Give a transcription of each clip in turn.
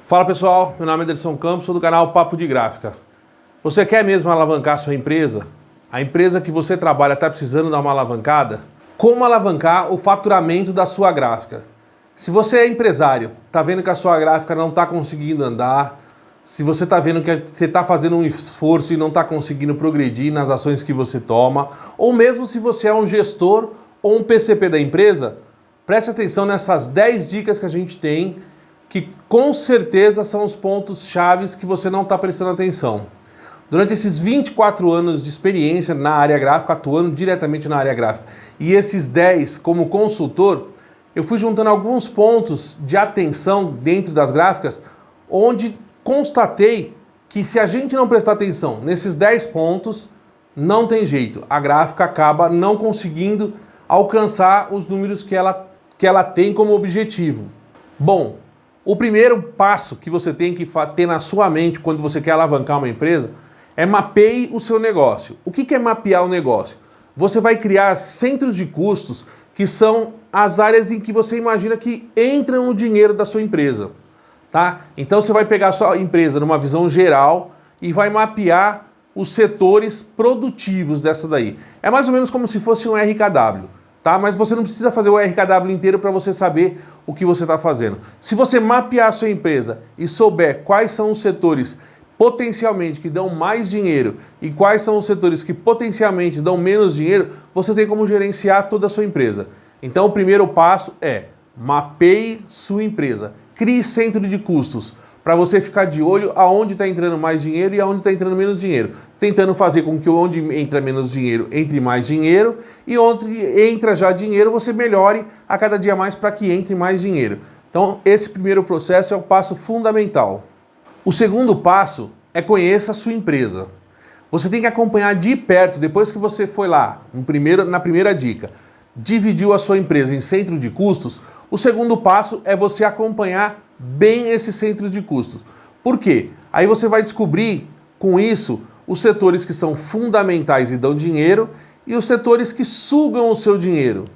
Fala pessoal, meu nome é Ederson Campos, sou do canal Papo de Gráfica. Você quer mesmo alavancar sua empresa? A empresa que você trabalha está precisando dar uma alavancada? Como alavancar o faturamento da sua gráfica? Se você é empresário, está vendo que a sua gráfica não está conseguindo andar, se você está vendo que você está fazendo um esforço e não está conseguindo progredir nas ações que você toma, ou mesmo se você é um gestor ou um PCP da empresa, preste atenção nessas 10 dicas que a gente tem, que com certeza são os pontos chaves que você não está prestando atenção. Durante esses 24 anos de experiência na área gráfica, atuando diretamente na área gráfica, e esses 10 como consultor, eu fui juntando alguns pontos de atenção dentro das gráficas, onde constatei que se a gente não prestar atenção nesses 10 pontos, não tem jeito. A gráfica acaba não conseguindo alcançar os números que ela tem como objetivo. Bom, o primeiro passo que você tem que ter na sua mente quando você quer alavancar uma empresa é mapeie o seu negócio. O que é mapear o negócio? Você vai criar centros de custos que são as áreas em que você imagina que entram o dinheiro da sua empresa. Tá? Então você vai pegar a sua empresa numa visão geral e vai mapear os setores produtivos dessa daí. É mais ou menos como se fosse um RKW. Tá? Mas você não precisa fazer o RKW inteiro para você saber o que você está fazendo. Se você mapear a sua empresa e souber quais são os setores potencialmente que dão mais dinheiro e quais são os setores que potencialmente dão menos dinheiro, você tem como gerenciar toda a sua empresa. Então o primeiro passo é mapeie sua empresa. Crie centro de custos para você ficar de olho aonde está entrando mais dinheiro e aonde está entrando menos dinheiro. Tentando fazer com que onde entra menos dinheiro, entre mais dinheiro, e onde entra já dinheiro, você melhore a cada dia mais para que entre mais dinheiro. Então, esse primeiro processo é o passo fundamental. O segundo passo é conheça a sua empresa. Você tem que acompanhar de perto, depois que você foi lá, na primeira dica, dividiu a sua empresa em centro de custos, o segundo passo é você acompanhar bem esse centro de custos. Por quê? Aí você vai descobrir, com isso, os setores que são fundamentais e dão dinheiro e os setores que sugam o seu dinheiro.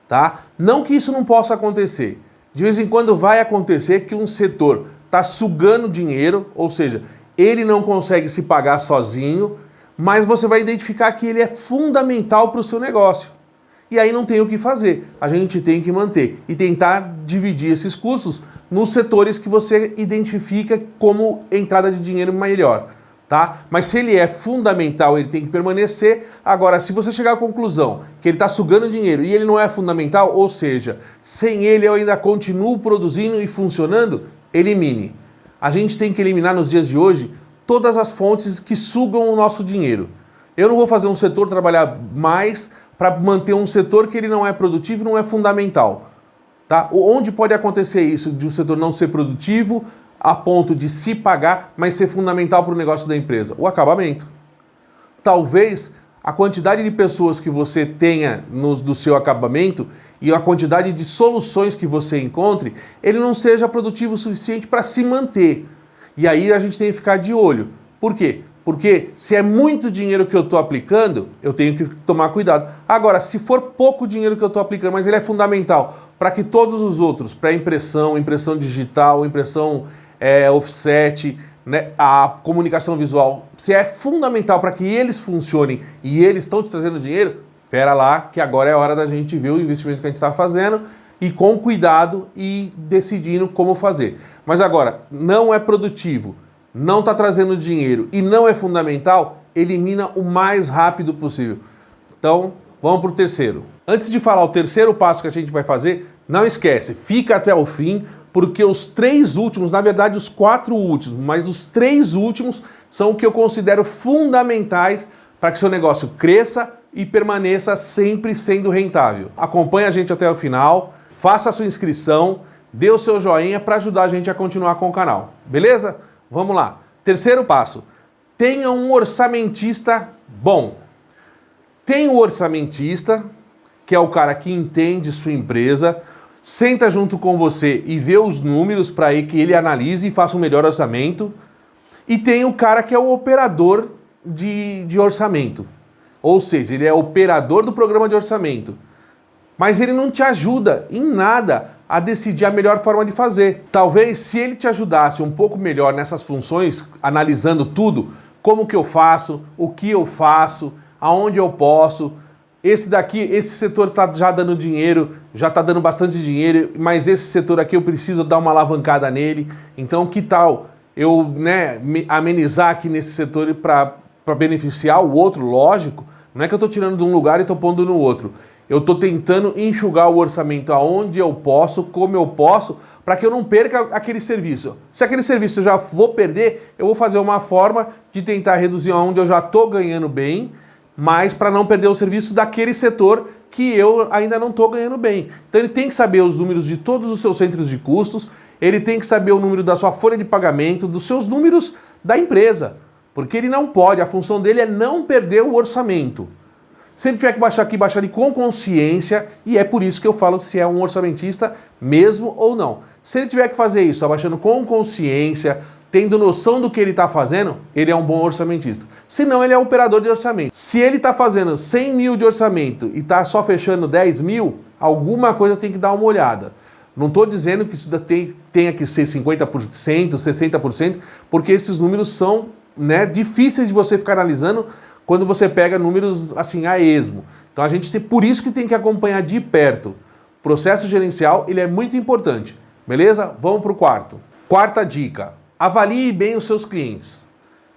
Tá? Não que isso não possa acontecer. De vez em quando vai acontecer que um setor está sugando dinheiro, ou seja, ele não consegue se pagar sozinho, mas você vai identificar que ele é fundamental para o seu negócio. E aí não tem o que fazer. A gente tem que manter e tentar dividir esses custos nos setores que você identifica como entrada de dinheiro melhor. Tá? Mas se ele é fundamental, ele tem que permanecer. Agora, se você chegar à conclusão que ele está sugando dinheiro e ele não é fundamental, ou seja, sem ele eu ainda continuo produzindo e funcionando, elimine. A gente tem que eliminar nos dias de hoje todas as fontes que sugam o nosso dinheiro. Eu não vou fazer um setor trabalhar mais para manter um setor que ele não é produtivo e não é fundamental. Tá? Onde pode acontecer isso, de um setor não ser produtivo a ponto de se pagar, mas ser fundamental para o negócio da empresa? O acabamento. Talvez a quantidade de pessoas que você tenha do seu acabamento e a quantidade de soluções que você encontre, ele não seja produtivo o suficiente para se manter. E aí a gente tem que ficar de olho. Por quê? Porque se é muito dinheiro que eu estou aplicando, eu tenho que tomar cuidado. Agora, se for pouco dinheiro que eu estou aplicando, mas ele é fundamental para que todos os outros, para impressão digital, impressão offset, né, a comunicação visual, se é fundamental para que eles funcionem e eles estão te trazendo dinheiro, espera lá que agora é a hora da gente ver o investimento que a gente está fazendo e com cuidado e decidindo como fazer. Mas agora, não é produtivo, não está trazendo dinheiro e não é fundamental, elimina o mais rápido possível. Então, vamos para o terceiro. Antes de falar o terceiro passo que a gente vai fazer, não esquece, fica até o fim, porque os 3 últimos, na verdade os 4 últimos, mas os 3 últimos são o que eu considero fundamentais para que seu negócio cresça e permaneça sempre sendo rentável. Acompanhe a gente até o final, faça a sua inscrição, dê o seu joinha para ajudar a gente a continuar com o canal, beleza? Vamos lá. Terceiro passo, tenha um orçamentista bom. Tem o orçamentista, que é o cara que entende sua empresa, senta junto com você e vê os números para que ele analise e faça um melhor orçamento. E tem o cara que é o operador de orçamento. ou seja, ele é operador do programa de orçamento, mas ele não te ajuda em nada a decidir a melhor forma de fazer. Talvez se ele te ajudasse um pouco melhor nessas funções, analisando tudo, como que eu faço, o que eu faço, aonde eu posso, esse setor está já dando dinheiro, já está dando bastante dinheiro, mas esse setor aqui eu preciso dar uma alavancada nele, então que tal eu amenizar aqui nesse setor para beneficiar o outro? Lógico, não é que eu estou tirando de um lugar e estou pondo no outro. Eu estou tentando enxugar o orçamento aonde eu posso, como eu posso, para que eu não perca aquele serviço. Se aquele serviço eu já vou perder, eu vou fazer uma forma de tentar reduzir aonde eu já estou ganhando bem, mas para não perder o serviço daquele setor que eu ainda não estou ganhando bem. Então ele tem que saber os números de todos os seus centros de custos, ele tem que saber o número da sua folha de pagamento, dos seus números da empresa, porque ele não pode, a função dele é não perder o orçamento. Se ele tiver que baixar aqui, baixar ele com consciência, e é por isso que eu falo se é um orçamentista mesmo ou não. Se ele tiver que fazer isso, abaixando com consciência, tendo noção do que ele está fazendo, ele é um bom orçamentista. Se não, ele é um operador de orçamento. Se ele está fazendo 100 mil de orçamento e está só fechando 10 mil, alguma coisa tem que dar uma olhada. Não estou dizendo que isso tenha que ser 50%, 60%, porque esses números são difíceis de você ficar analisando quando você pega números assim a esmo. Então por isso que tem que acompanhar de perto. O processo gerencial, ele é muito importante. Beleza? Vamos para o quarto. Quarta dica. Avalie bem os seus clientes.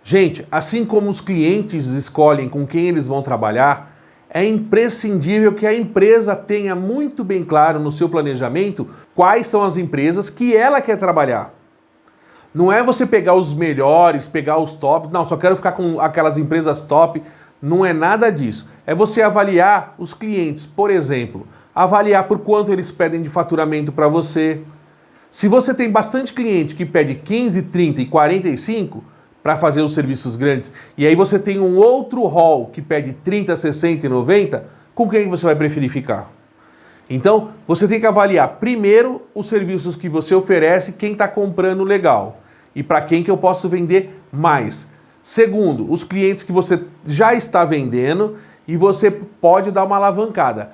Gente, assim como os clientes escolhem com quem eles vão trabalhar, é imprescindível que a empresa tenha muito bem claro no seu planejamento quais são as empresas que ela quer trabalhar. Não é você pegar os melhores, pegar os tops, não, só quero ficar com aquelas empresas top, não é nada disso. É você avaliar os clientes, por exemplo, avaliar por quanto eles pedem de faturamento para você. Se você tem bastante cliente que pede 15, 30 e 45 para fazer os serviços grandes, e aí você tem um outro hall que pede 30, 60 e 90, com quem você vai preferir ficar? Então, você tem que avaliar primeiro os serviços que você oferece, quem está comprando legal e para quem que eu posso vender mais. Segundo, os clientes que você já está vendendo e você pode dar uma alavancada.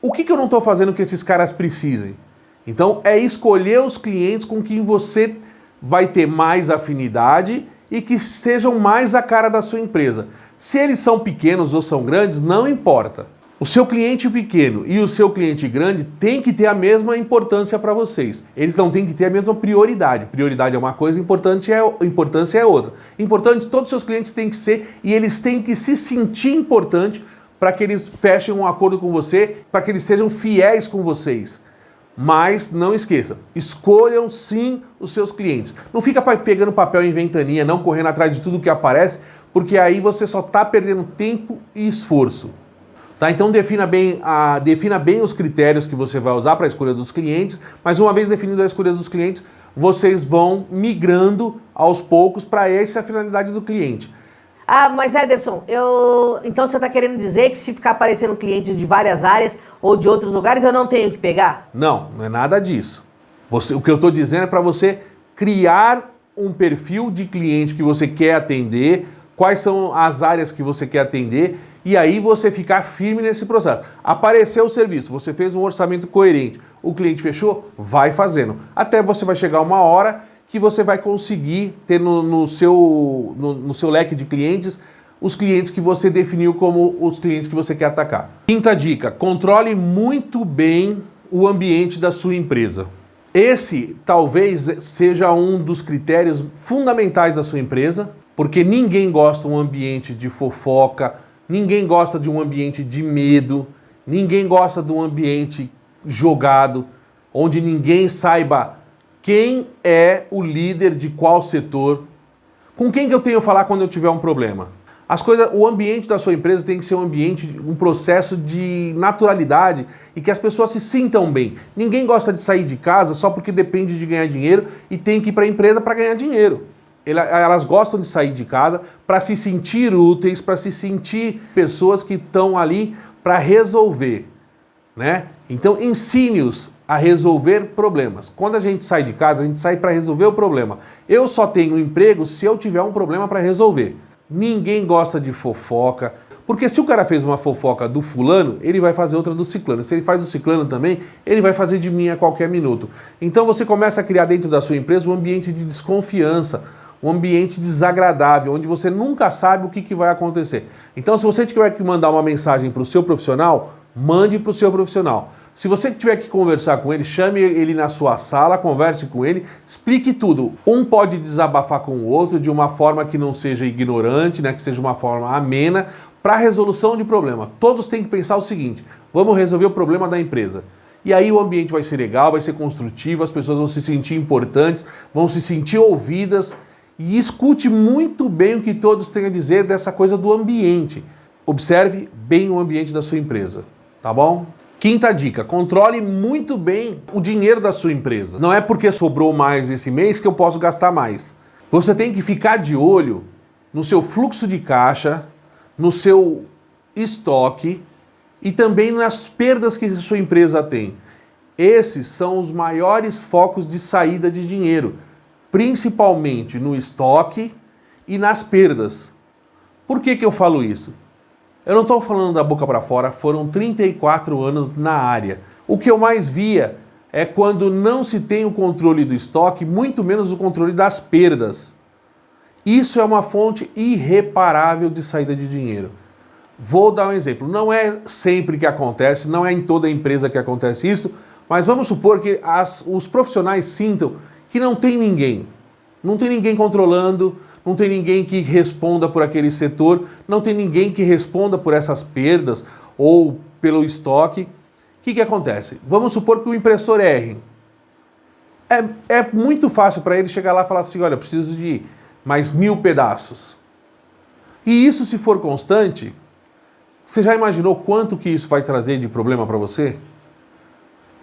O que eu não estou fazendo que esses caras precisem? Então, é escolher os clientes com quem você vai ter mais afinidade e que sejam mais a cara da sua empresa. Se eles são pequenos ou são grandes, não importa. O seu cliente pequeno e o seu cliente grande têm que ter a mesma importância para vocês. Eles não têm que ter a mesma prioridade. Prioridade é uma coisa, importância é outra. Importante, todos os seus clientes têm que ser e eles têm que se sentir importante para que eles fechem um acordo com você, para que eles sejam fiéis com vocês. Mas não esqueçam, escolham sim os seus clientes. Não fica pegando papel em ventania, não correndo atrás de tudo que aparece, porque aí você só está perdendo tempo e esforço. Tá? Então defina bem os critérios que você vai usar para a escolha dos clientes, mas uma vez definida a escolha dos clientes, vocês vão migrando aos poucos para essa finalidade do cliente. Ah, mas Ederson, então você está querendo dizer que se ficar aparecendo cliente de várias áreas ou de outros lugares, eu não tenho que pegar? Não, não é nada disso. O que eu estou dizendo é para você criar um perfil de cliente que você quer atender, quais são as áreas que você quer atender, e aí você ficar firme nesse processo. Apareceu o serviço, você fez um orçamento coerente, o cliente fechou, vai fazendo. Até você vai chegar uma hora que você vai conseguir ter no seu leque de clientes os clientes que você definiu como os clientes que você quer atacar. Quinta dica, controle muito bem o ambiente da sua empresa. Esse talvez seja um dos critérios fundamentais da sua empresa, porque ninguém gosta de um ambiente de fofoca, ninguém gosta de um ambiente de medo, ninguém gosta de um ambiente jogado, onde ninguém saiba quem é o líder de qual setor, com quem que eu tenho que falar quando eu tiver um problema. O ambiente da sua empresa tem que ser um processo de naturalidade e que as pessoas se sintam bem. Ninguém gosta de sair de casa só porque depende de ganhar dinheiro e tem que ir para a empresa para ganhar dinheiro. Elas gostam de sair de casa para se sentir úteis, para se sentir pessoas que estão ali para resolver, né? Então ensine-os a resolver problemas. Quando a gente sai de casa, a gente sai para resolver o problema. Eu só tenho emprego se eu tiver um problema para resolver. Ninguém gosta de fofoca, Porque se o cara fez uma fofoca do fulano, ele vai fazer outra do ciclano. Se ele faz do ciclano também, ele vai fazer de mim a qualquer minuto. Então você começa a criar dentro da sua empresa um ambiente de desconfiança, um ambiente desagradável, onde você nunca sabe o que vai acontecer. Então se você tiver que mandar uma mensagem para o seu profissional, mande para o seu profissional. Se você tiver que conversar com ele, chame ele na sua sala, converse com ele, explique tudo. Um pode desabafar com o outro de uma forma que não seja ignorante, né, que seja uma forma amena, para a resolução de problema. Todos têm que pensar o seguinte: vamos resolver o problema da empresa. E aí o ambiente vai ser legal, vai ser construtivo, as pessoas vão se sentir importantes, vão se sentir ouvidas. E escute muito bem o que todos têm a dizer dessa coisa do ambiente. Observe bem o ambiente da sua empresa, tá bom? Quinta dica: controle muito bem o dinheiro da sua empresa. Não é porque sobrou mais esse mês que eu posso gastar mais. Você tem que ficar de olho no seu fluxo de caixa, no seu estoque e também nas perdas que a sua empresa tem. Esses são os maiores focos de saída de dinheiro, principalmente no estoque e nas perdas. Por que eu falo isso? Eu não estou falando da boca para fora, foram 34 anos na área. O que eu mais via é quando não se tem o controle do estoque, muito menos o controle das perdas. Isso é uma fonte irreparável de saída de dinheiro. Vou dar um exemplo. Não é sempre que acontece, não é em toda empresa que acontece isso, mas vamos supor que os profissionais sintam que não tem ninguém. Não tem ninguém controlando, não tem ninguém que responda por aquele setor, não tem ninguém que responda por essas perdas ou pelo estoque. O que acontece? Vamos supor que o impressor erre. É muito fácil para ele chegar lá e falar assim: olha, eu preciso de mais 1000 pedaços. E isso, se for constante, você já imaginou quanto que isso vai trazer de problema para você?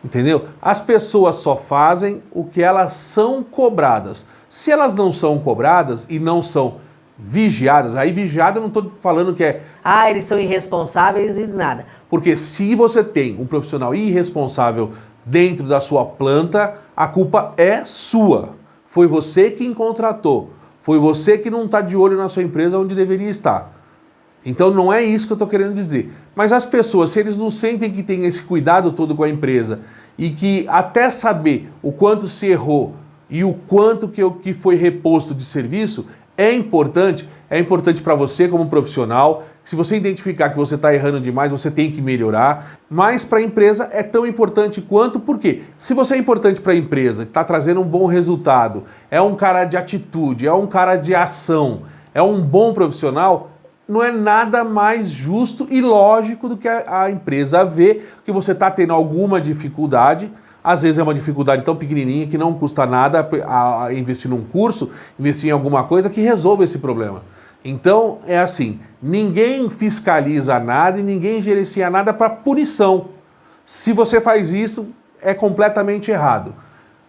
Entendeu? As pessoas só fazem o que elas são cobradas. Se elas não são cobradas e não são vigiadas, aí vigiada eu não estou falando que é... Ah, eles são irresponsáveis e nada. Porque se você tem um profissional irresponsável dentro da sua planta, a culpa é sua. Foi você quem contratou. Foi você que não está de olho na sua empresa onde deveria estar. Então não é isso que eu estou querendo dizer. Mas as pessoas, se eles não sentem que tem esse cuidado todo com a empresa e que até saber o quanto se errou e o quanto que foi reposto de serviço, é importante para você como profissional. Se você identificar que você está errando demais, você tem que melhorar. Mas para a empresa é tão importante quanto, porque se você é importante para a empresa, está trazendo um bom resultado, é um cara de atitude, é um cara de ação, é um bom profissional, não é nada mais justo e lógico do que a empresa ver que você está tendo alguma dificuldade. Às vezes é uma dificuldade tão pequenininha que não custa nada a investir num curso, investir em alguma coisa que resolva esse problema. Então é assim, ninguém fiscaliza nada e ninguém gerencia nada para punição. Se você faz isso, é completamente errado.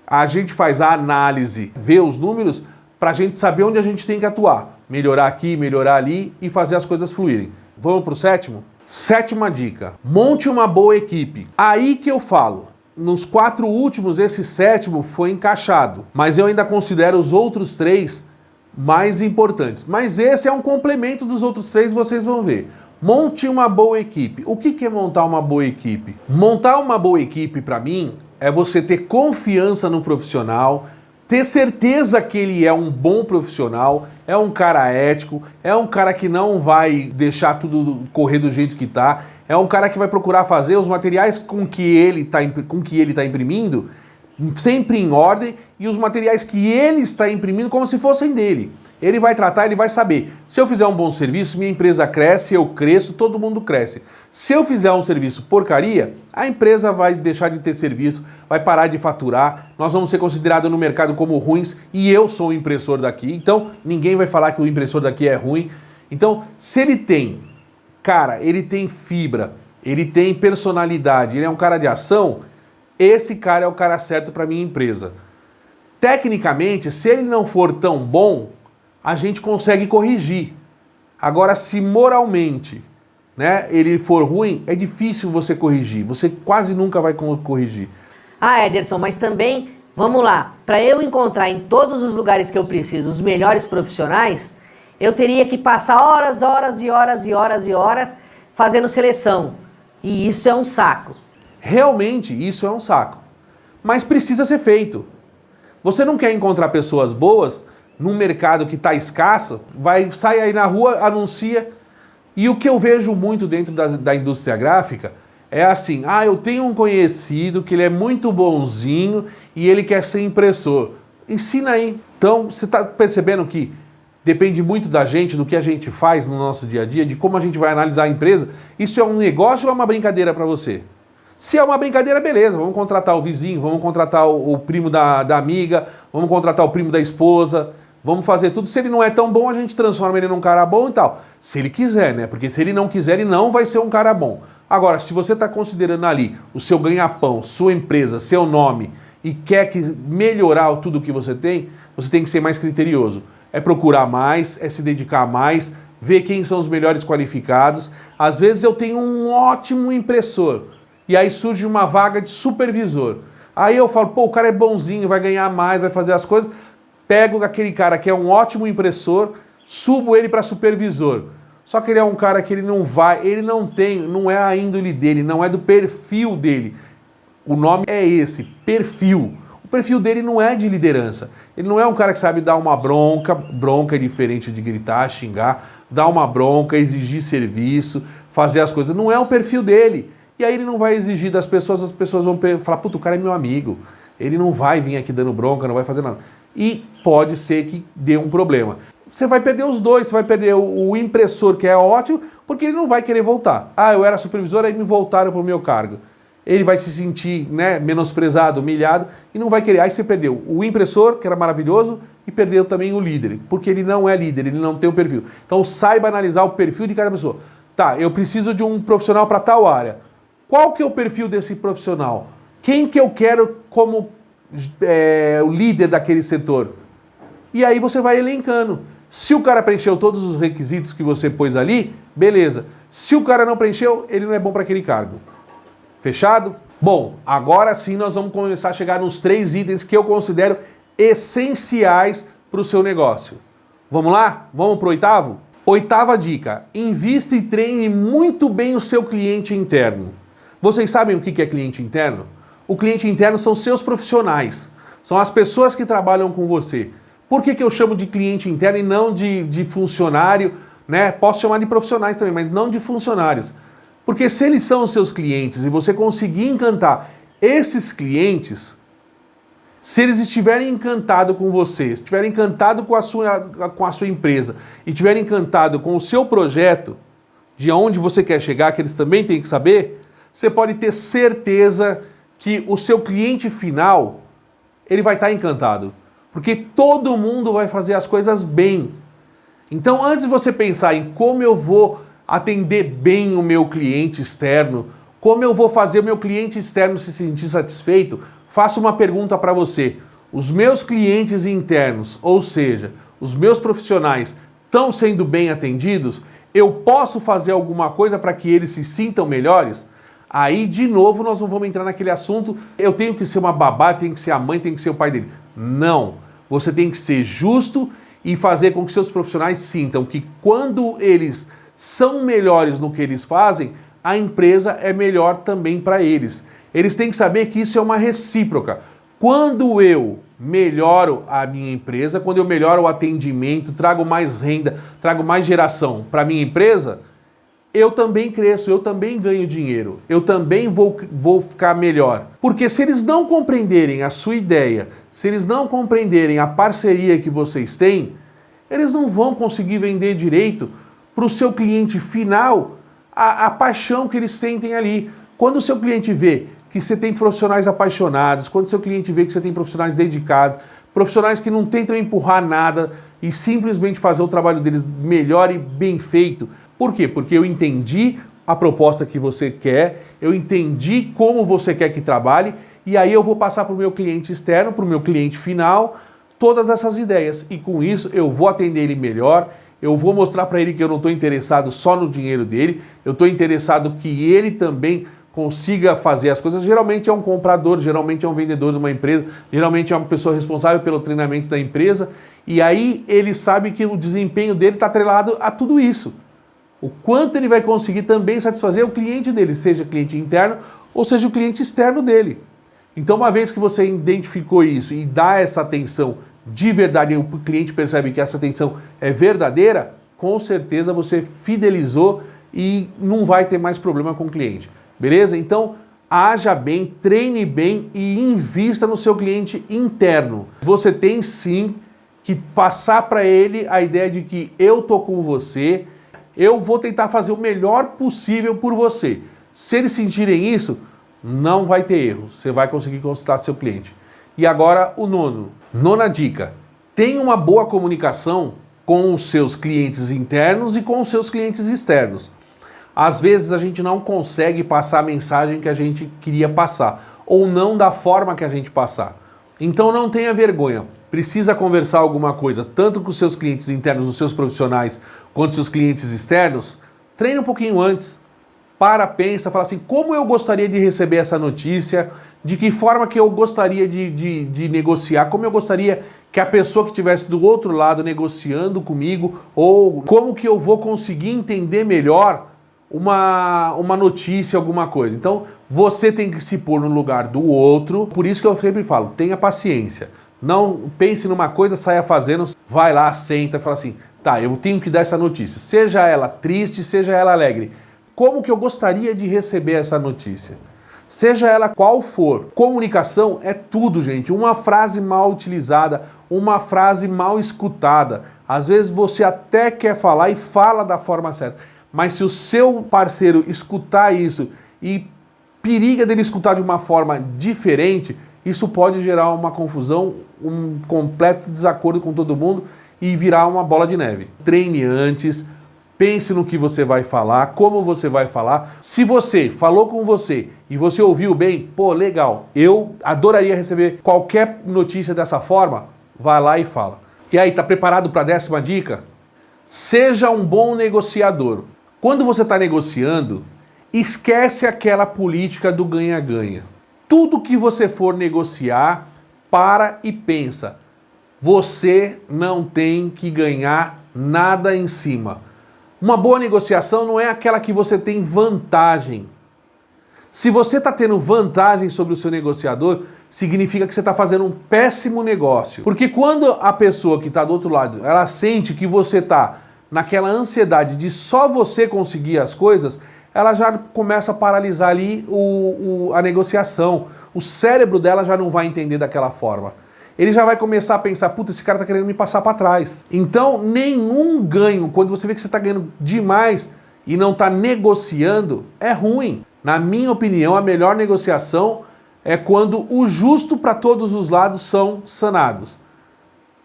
A gente faz a análise, vê os números para a gente saber onde a gente tem que atuar. Melhorar aqui, melhorar ali e fazer as coisas fluírem. Vamos para o sétimo? Sétima dica: monte uma boa equipe. Aí que eu falo. Nos 4 últimos, esse sétimo foi encaixado, mas eu ainda considero os outros 3 mais importantes. Mas esse é um complemento dos outros 3, vocês vão ver. Monte uma boa equipe. O que é montar uma boa equipe? Montar uma boa equipe, para mim, é você ter confiança no profissional, ter certeza que ele é um bom profissional, é um cara ético, é um cara que não vai deixar tudo correr do jeito que tá, é um cara que vai procurar fazer os materiais com que ele está imprimindo sempre em ordem e os materiais que ele está imprimindo como se fossem dele. Ele vai tratar, ele vai saber. Se eu fizer um bom serviço, minha empresa cresce, eu cresço, todo mundo cresce. Se eu fizer um serviço porcaria, a empresa vai deixar de ter serviço, vai parar de faturar, nós vamos ser considerados no mercado como ruins e eu sou o impressor daqui, então ninguém vai falar que o impressor daqui é ruim. Então, se ele tem, cara, ele tem fibra, ele tem personalidade, ele é um cara de ação, esse cara é o cara certo para minha empresa. Tecnicamente, se ele não for tão bom, a gente consegue corrigir. Agora, se moralmente, né, ele for ruim, é difícil você corrigir. Você quase nunca vai corrigir. Ah, Ederson, mas também, vamos lá, para eu encontrar em todos os lugares que eu preciso os melhores profissionais, eu teria que passar horas, horas e horas e horas e horas fazendo seleção. E isso é um saco. Realmente, isso é um saco. Mas precisa ser feito. Você não quer encontrar pessoas boas num mercado que está escasso, sai aí na rua, anuncia. E o que eu vejo muito dentro da indústria gráfica é assim, eu tenho um conhecido que ele é muito bonzinho e ele quer ser impressor. Ensina aí. Então, você está percebendo que depende muito da gente, do que a gente faz no nosso dia a dia, de como a gente vai analisar a empresa. Isso é um negócio ou é uma brincadeira para você? Se é uma brincadeira, beleza, vamos contratar o vizinho, vamos contratar o primo da amiga, vamos contratar o primo da esposa, vamos fazer tudo. Se ele não é tão bom, a gente transforma ele num cara bom e tal. Se ele quiser, né? Porque se ele não quiser, ele não vai ser um cara bom. Agora, se você está considerando ali o seu ganha-pão, sua empresa, seu nome e quer melhorar tudo o que você tem que ser mais criterioso. É procurar mais, é se dedicar mais, ver quem são os melhores qualificados. Às vezes eu tenho um ótimo impressor e aí surge uma vaga de supervisor. Aí eu falo, o cara é bonzinho, vai ganhar mais, vai fazer as coisas. Pego aquele cara que é um ótimo impressor, subo ele para supervisor. Só que ele é um cara que ele não é a índole dele, não é do perfil dele. O nome é esse, perfil. O perfil dele não é de liderança. Ele não é um cara que sabe dar uma bronca, bronca é diferente de gritar, xingar, dar uma bronca, exigir serviço, fazer as coisas. Não é o perfil dele. E aí ele não vai exigir das pessoas, as pessoas vão falar, o cara é meu amigo. Ele não vai vir aqui dando bronca, não vai fazer nada. E pode ser que dê um problema. Você vai perder os dois, você vai perder o impressor, que é ótimo, porque ele não vai querer voltar. Eu era supervisor, aí me voltaram para o meu cargo. Ele vai se sentir, menosprezado, humilhado e não vai querer. Aí você perdeu o impressor, que era maravilhoso, e perdeu também o líder, porque ele não é líder, ele não tem o perfil. Então saiba analisar o perfil de cada pessoa. Tá, eu preciso de um profissional para tal área. Qual que é o perfil desse profissional? Quem que eu quero como o líder daquele setor? E aí você vai elencando. Se o cara preencheu todos os requisitos que você pôs ali, beleza. Se o cara não preencheu, ele não é bom para aquele cargo. Fechado? Bom, agora sim nós vamos começar a chegar nos 3 itens que eu considero essenciais para o seu negócio. Vamos lá? Vamos para o 8º? 8ª dica, invista e treine muito bem o seu cliente interno. Vocês sabem o que é cliente interno? O cliente interno são seus profissionais, são as pessoas que trabalham com você. Por que eu chamo de cliente interno e não de funcionário, né? Posso chamar de profissionais também, mas não de funcionários. Porque se eles são os seus clientes e você conseguir encantar esses clientes, se eles estiverem encantados com você, estiverem encantados com a sua empresa e estiverem encantados com o seu projeto, de onde você quer chegar, que eles também têm que saber, você pode ter certeza que o seu cliente final, ele vai estar encantado. Porque todo mundo vai fazer as coisas bem. Então, antes de você pensar em como eu vou atender bem o meu cliente externo, como eu vou fazer o meu cliente externo se sentir satisfeito, faço uma pergunta para você. Os meus clientes internos, ou seja, os meus profissionais, estão sendo bem atendidos? Eu posso fazer alguma coisa para que eles se sintam melhores? Aí, de novo, nós não vamos entrar naquele assunto, eu tenho que ser uma babá, tenho que ser a mãe, tenho que ser o pai dele. Não. Você tem que ser justo e fazer com que seus profissionais sintam que quando eles são melhores no que eles fazem, a empresa é melhor também para eles. Eles têm que saber que isso é uma recíproca. Quando eu melhoro a minha empresa, quando eu melhoro o atendimento, trago mais renda, trago mais geração para a minha empresa, eu também cresço, eu também ganho dinheiro, eu também vou ficar melhor. Porque se eles não compreenderem a sua ideia, se eles não compreenderem a parceria que vocês têm, eles não vão conseguir vender direito para o seu cliente final a paixão que eles sentem ali. Quando o seu cliente vê que você tem profissionais apaixonados, quando o seu cliente vê que você tem profissionais dedicados, profissionais que não tentam empurrar nada e simplesmente fazer o trabalho deles melhor e bem feito. Por quê? Porque eu entendi a proposta que você quer, eu entendi como você quer que trabalhe e aí eu vou passar para o meu cliente externo, para o meu cliente final, todas essas ideias. E com isso eu vou atender ele melhor, eu vou mostrar para ele que eu não estou interessado só no dinheiro dele, eu estou interessado que ele também consiga fazer as coisas, geralmente é um comprador, geralmente é um vendedor de uma empresa, geralmente é uma pessoa responsável pelo treinamento da empresa, e aí ele sabe que o desempenho dele está atrelado a tudo isso. O quanto ele vai conseguir também satisfazer o cliente dele, seja cliente interno ou seja o cliente externo dele. Então, uma vez que você identificou isso e dá essa atenção de verdade, e o cliente percebe que essa atenção é verdadeira, com certeza você fidelizou e não vai ter mais problema com o cliente. Beleza? Então, haja bem, treine bem e invista no seu cliente interno. Você tem sim que passar para ele a ideia de que eu tô com você, eu vou tentar fazer o melhor possível por você. Se eles sentirem isso, não vai ter erro. Você vai conseguir consultar seu cliente. E agora o nona dica. Tenha uma boa comunicação com os seus clientes internos e com os seus clientes externos. Às vezes a gente não consegue passar a mensagem que a gente queria passar, ou não da forma que a gente passar. Então não tenha vergonha. Precisa conversar alguma coisa, tanto com os seus clientes internos, os seus profissionais, quanto os seus clientes externos, treine um pouquinho antes. Pensa, fala assim, como eu gostaria de receber essa notícia, de que forma que eu gostaria de negociar, como eu gostaria que a pessoa que estivesse do outro lado negociando comigo, ou como que eu vou conseguir entender melhor uma notícia, alguma coisa. Então, você tem que se pôr no lugar do outro, por isso que eu sempre falo, tenha paciência. Não pense numa coisa, saia fazendo, vai lá, senta e fala assim, tá, eu tenho que dar essa notícia, seja ela triste, seja ela alegre. Como que eu gostaria de receber essa notícia? Seja ela qual for. Comunicação é tudo, gente. Uma frase mal utilizada, uma frase mal escutada. Às vezes você até quer falar e fala da forma certa. Mas se o seu parceiro escutar isso e periga dele escutar de uma forma diferente, isso pode gerar uma confusão, um completo desacordo com todo mundo e virar uma bola de neve. Treine antes. Pense no que você vai falar, como você vai falar. Se você falou com você e você ouviu bem, pô, legal, eu adoraria receber qualquer notícia dessa forma, vai lá e fala. E aí, tá preparado para a 10ª dica? Seja um bom negociador. Quando você está negociando, esquece aquela política do ganha-ganha. Tudo que você for negociar, para e pensa. Você não tem que ganhar nada em cima. Uma boa negociação não é aquela que você tem vantagem. Se você está tendo vantagem sobre o seu negociador, significa que você está fazendo um péssimo negócio. Porque quando a pessoa que está do outro lado, ela sente que você está naquela ansiedade de só você conseguir as coisas, ela já começa a paralisar ali a negociação. O cérebro dela já não vai entender daquela forma. Ele já vai começar a pensar, puta, esse cara tá querendo me passar para trás. Então, nenhum ganho, quando você vê que você tá ganhando demais e não tá negociando, é ruim. Na minha opinião, a melhor negociação é quando o justo para todos os lados são sanados.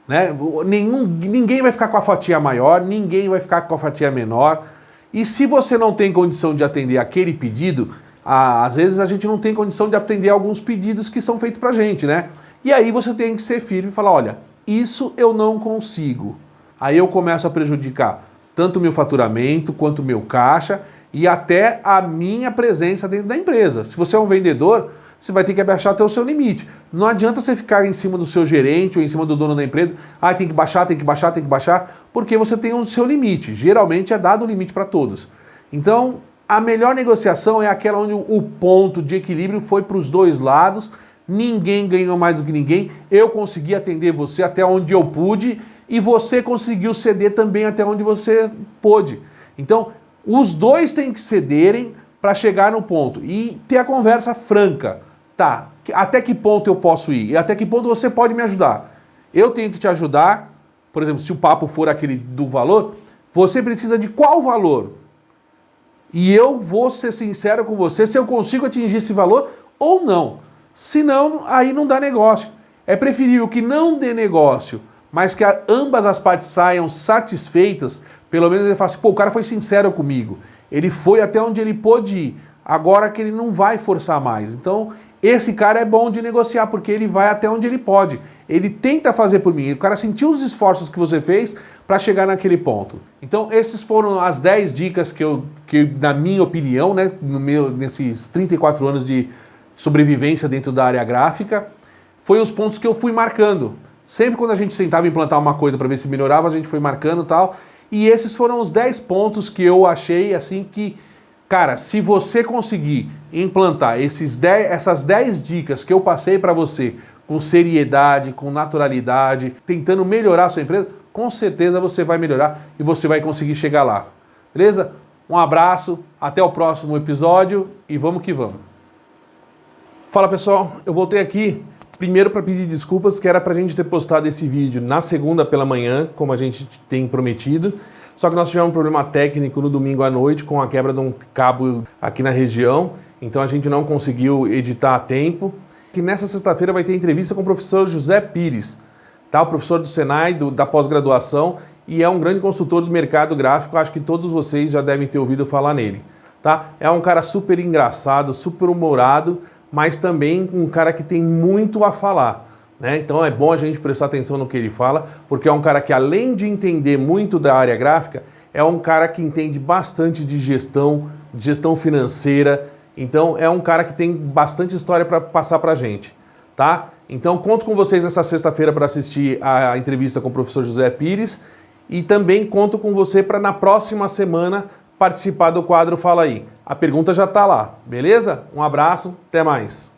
Né? Ninguém vai ficar com a fatia maior, ninguém vai ficar com a fatia menor. E se você não tem condição de atender aquele pedido, às vezes a gente não tem condição de atender alguns pedidos que são feitos pra gente, né? E aí você tem que ser firme e falar, olha, isso eu não consigo. Aí eu começo a prejudicar tanto o meu faturamento, quanto o meu caixa e até a minha presença dentro da empresa. Se você é um vendedor, você vai ter que abaixar até o seu limite. Não adianta você ficar em cima do seu gerente ou em cima do dono da empresa, tem que baixar, tem que baixar, tem que baixar, porque você tem o seu limite. Geralmente é dado o limite para todos. Então, a melhor negociação é aquela onde o ponto de equilíbrio foi para os dois lados, ninguém ganhou mais do que ninguém, eu consegui atender você até onde eu pude e você conseguiu ceder também até onde você pôde. Então, os dois têm que cederem para chegar no ponto e ter a conversa franca. Tá, até que ponto eu posso ir? E até que ponto você pode me ajudar? Eu tenho que te ajudar, por exemplo, se o papo for aquele do valor, você precisa de qual valor? E eu vou ser sincero com você se eu consigo atingir esse valor ou não. Se não, aí não dá negócio. É preferível que não dê negócio, mas que ambas as partes saiam satisfeitas. Pelo menos ele fala assim, pô, o cara foi sincero comigo. Ele foi até onde ele pôde ir. Agora que ele não vai forçar mais. Então, esse cara é bom de negociar, porque ele vai até onde ele pode. ele tenta fazer por mim. O cara sentiu os esforços que você fez para chegar naquele ponto. Então, esses foram as 10 dicas que na minha opinião, né, nesses 34 anos de sobrevivência dentro da área gráfica, foi os pontos que eu fui marcando. Sempre quando a gente tentava implantar uma coisa para ver se melhorava, a gente foi marcando e tal. E esses foram os 10 pontos que eu achei assim que, cara, se você conseguir implantar essas 10 dicas que eu passei para você com seriedade, com naturalidade, tentando melhorar a sua empresa, com certeza você vai melhorar e você vai conseguir chegar lá. Beleza? Um abraço, até o próximo episódio e vamos que vamos. Fala pessoal, eu voltei aqui primeiro para pedir desculpas, que era para a gente ter postado esse vídeo na segunda pela manhã, como a gente tem prometido. Só que nós tivemos um problema técnico no domingo à noite com a quebra de um cabo aqui na região, então a gente não conseguiu editar a tempo. Que nessa sexta-feira vai ter entrevista com o professor José Pires, tá? O professor do Senai, da pós-graduação, e é um grande consultor do mercado gráfico, acho que todos vocês já devem ter ouvido falar nele, tá? É um cara super engraçado, super humorado, mas também um cara que tem muito a falar, né? Então é bom a gente prestar atenção no que ele fala, porque é um cara que, além de entender muito da área gráfica, é um cara que entende bastante de gestão financeira. Então é um cara que tem bastante história para passar para a gente, tá? Então conto com vocês nessa sexta-feira para assistir a entrevista com o professor José Pires e também conto com você para na próxima semana participar do quadro Fala Aí. A pergunta já está lá, beleza? Um abraço, até mais.